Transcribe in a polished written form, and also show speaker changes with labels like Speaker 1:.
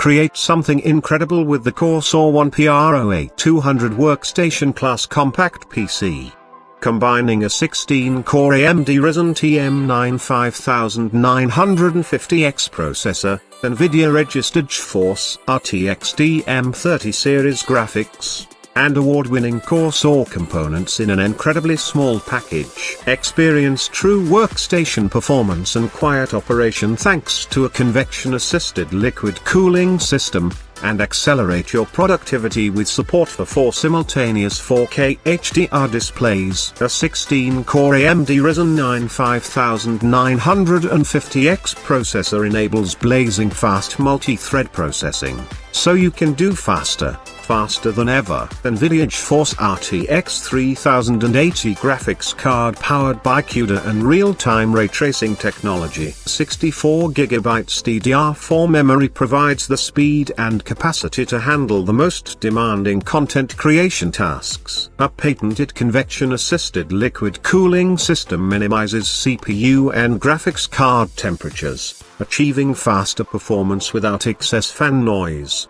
Speaker 1: Create something incredible with the Corsair One Pro a200 workstation-class compact PC. Combining a 16-core AMD Ryzen TM9 5950X processor, NVIDIA GeForce RTX DM30 series graphics, and award-winning Corsair components in an incredibly small package. Experience true workstation performance and quiet operation thanks to a convection-assisted liquid cooling system, and accelerate your productivity with support for 4 simultaneous 4K HDR displays. A 16-core AMD Ryzen 9 5950X processor enables blazing fast multi-thread processing, so you can do faster than ever. NVIDIA GeForce RTX 3080 graphics card powered by CUDA and real-time ray tracing technology. 64GB DDR4 memory provides the speed and capacity to handle the most demanding content creation tasks. A patented convection-assisted liquid cooling system minimizes CPU and graphics card temperatures, achieving faster performance without excess fan noise.